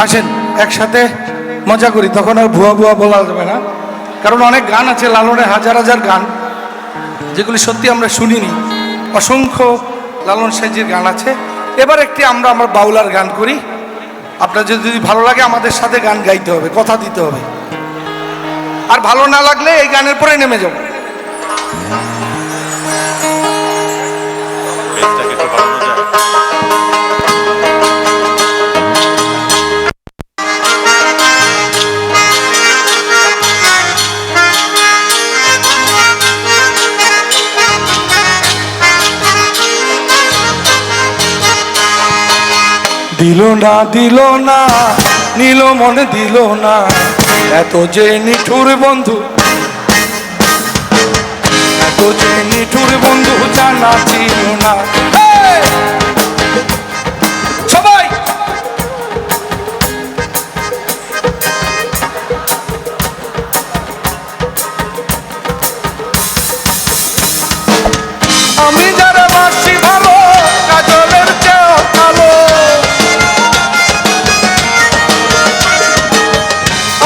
আসেন একসাথে মজা করি, তখন আর ভুয়া ভুয়া বলা যাবে না, কারণ অনেক গান আছে লালনের, হাজার হাজার গান যেগুলি সত্যি আমরা শুনিনি। অসংখ্য লালন সাইজির গান আছে। এবার একটি আমরা আমার বাউলার গান করি। আপনার যদি ভালো লাগে আমাদের সাথে গান গাইতে হবে, কথা দিতে হবে, আর ভালো না লাগলে এই গানের পরে নেমে যাব। দিল না দিল না নিল মনে দিল না, এত যে নিঠুর বন্ধু, এত যে নিঠুর বন্ধু জানা ছিল না। সবাই আমি যারা বাসি ভালো কাজলের চেয়েও কালো,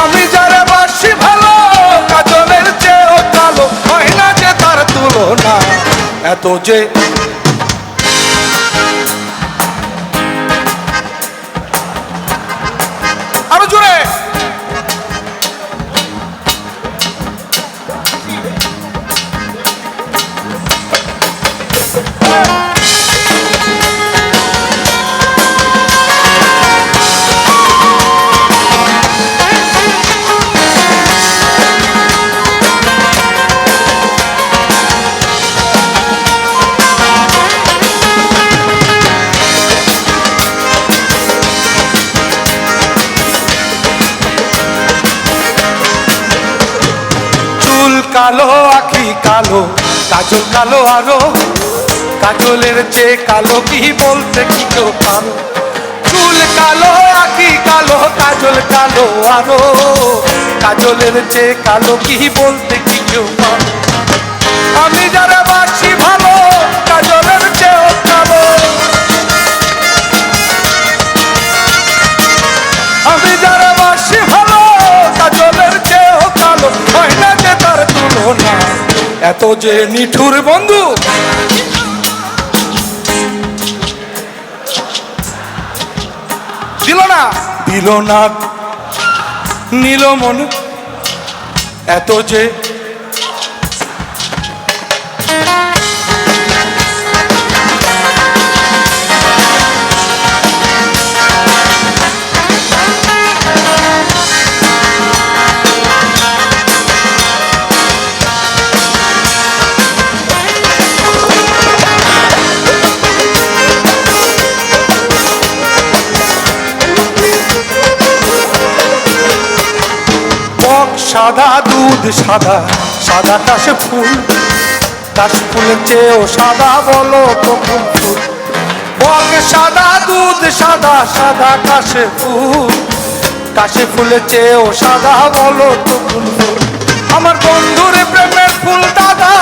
আমি যারা বাসি ভালো কাজলের চেয়েও কালো, হয় না যে তার তুলনা, এত যে আরো জোরে কালো আখি কালো, কাজল কালো আরো, কাজলের চেয়ে কালো কি বলতে কি কেউ পারো। চুল কালো আখি কালো, কাজল কালো আরো, কাজলের চেয়ে কালো কি বলতে কি কেউ পারো। আমি যারা বাসি ভালো কাজলের চেয়েও কালো, আমি যারা বাসি ভালো কাজলের চেয়েও কালো, হয় না যে তার তুলনা, এত যে নিঠুর বন্ধু। দিল না দিল না নিল মন, এত যে সাদা দুধ সাদা, সাদা কাশে ফুল, কাশ ফুলের চেয়েও সাদা বলো তো কোন ফুল। বক সাদা দুধ সাদা, সাদা কাশে ফুল, কাশে ফুলের চেয়েও সাদা বলো তো কোন ফুল। আমার বন্ধুর প্রেমের ফুল দাদা,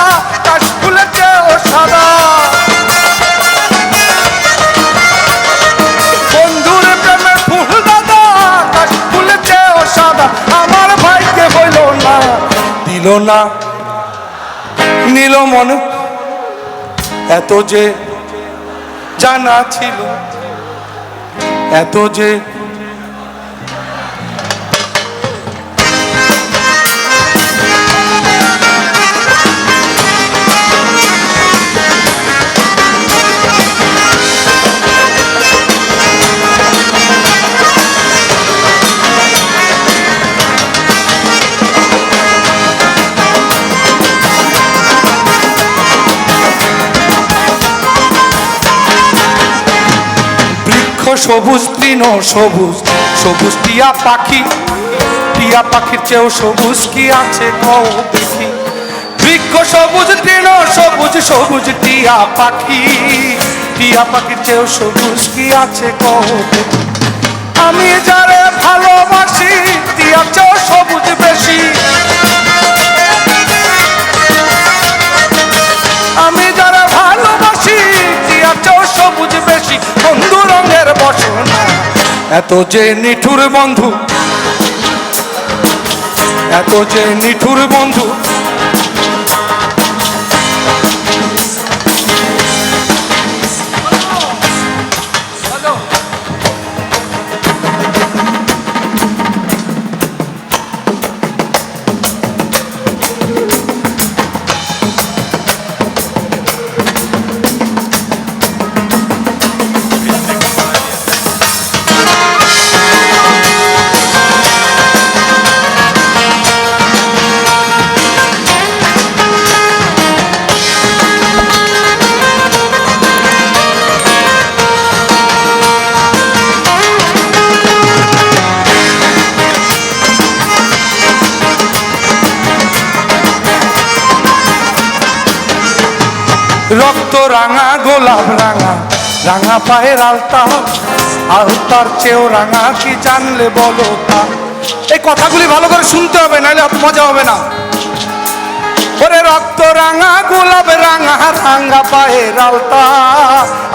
কাশ ফুলের চেয়েও সাদা, বন্ধুর প্রেমের ফুল দাদা, কাশ ফুলের চেয়েও সাদা। আমার ভাইকে বইল না দিল না নিল মন, এত যে জানা ছিল, এত যে সবুজ তৃণ সবুজ, সবুজ টিয়া পাখি, টিয়া পাখির চেয়েও সবুজ কি আছে কও দেখি। বৃক্ষ সবুজ তৃণ সবুজ, সবুজ টিয়া পাখি, টিয়া পাখির চেয়েও সবুজ কি আছে কও দেখি। আমি যারে ভালোবাসি টিয়া চেয়েও সবুজ বেশি, আমি যারা ভালোবাসি টিয়া চেয়েও সবুজ বেশি। বন্ধু রঙের বসনা এত যে নিঠুর বন্ধু, এত যে নিঠুর বন্ধু, রক্ত রাঙা গোলাপ রাঙা, রাঙা পায়ের আলতা, আলতার চেয়েও রাঙা কি জানলে বলো তা। এই কথাগুলি ভালো করে শুনতে হবে, নাহলে মজা হবে না। ওরে রক্ত রাঙা গোলাপ রাঙা, রাঙা পায়ের আলতা,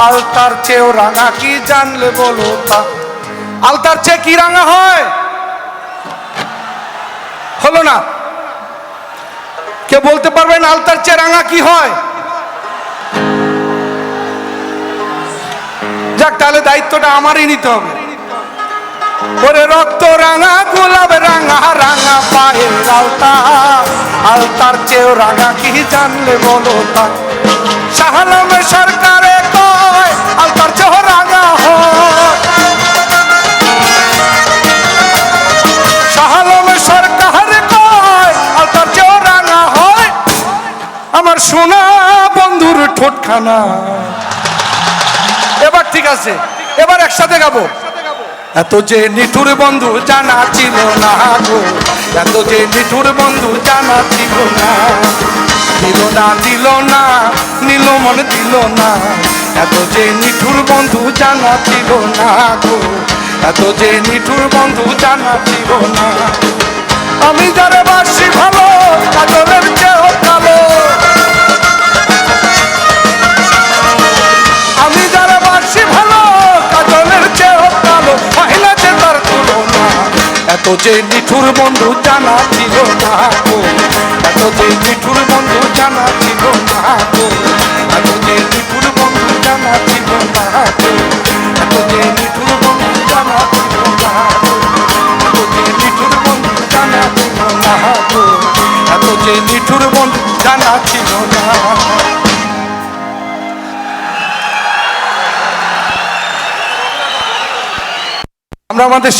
আলতার চেয়েও রাঙা কি জানলে বলো তা। আলতার চেয়ে কি রাঙা হয়? হলো না? কে বলতে পারবেন আলতার চেয়ে রাঙা কি হয়? যাক, তাহলে দায়িত্বটা আমারই নিতে হবে। ওরে রক্ত রাঙা গোলাপ রাঙা, রাঙা পায়ের আলতা, আলতার চেয়েও রাঙা কি জানলে বলো তা। শাহ আলম সরকারে কয় আলতার চেয়েও রাঙা হয়, শাহ আলম সরকারে কয় আলতার চেয়েও রাঙা হয়। আমার সোনা বন্ধুর ঠোঁটখানা। এবার ঠিক আছে, এবার একসাথে গাবো। এত যে নিঠুর বন্ধু জানা ছিল না গো, এত যে নিঠুর বন্ধু জানা ছিল না। দিল না দিল না, নিল মন দিল না। এত যে নিঠুর বন্ধু জানা ছিল না গো, এত যে নিঠুর বন্ধু জানা ছিল না। আমি যারে বাসি ভালো, কাজলের চেয়েও কালো। আমি যারা বাসি ভালো, কাজলের চেয়েও কালো, মহিলা যে তার তুলনা। এত যে নিঠুর বন্ধু জানা ছিল না গো, এত যে নিঠুর বন্ধু জানা ছিল না গো, এত যে নিঠুর বন্ধু জানা ছিল না গো, এত যে নিঠুর বন্ধু জানা ছিল না গো, এত যে নিঠুর বন্ধু জানা ছিল না গো, এত যে নিঠুর বন্ধু জানা ছিল না। আমরা আমাদের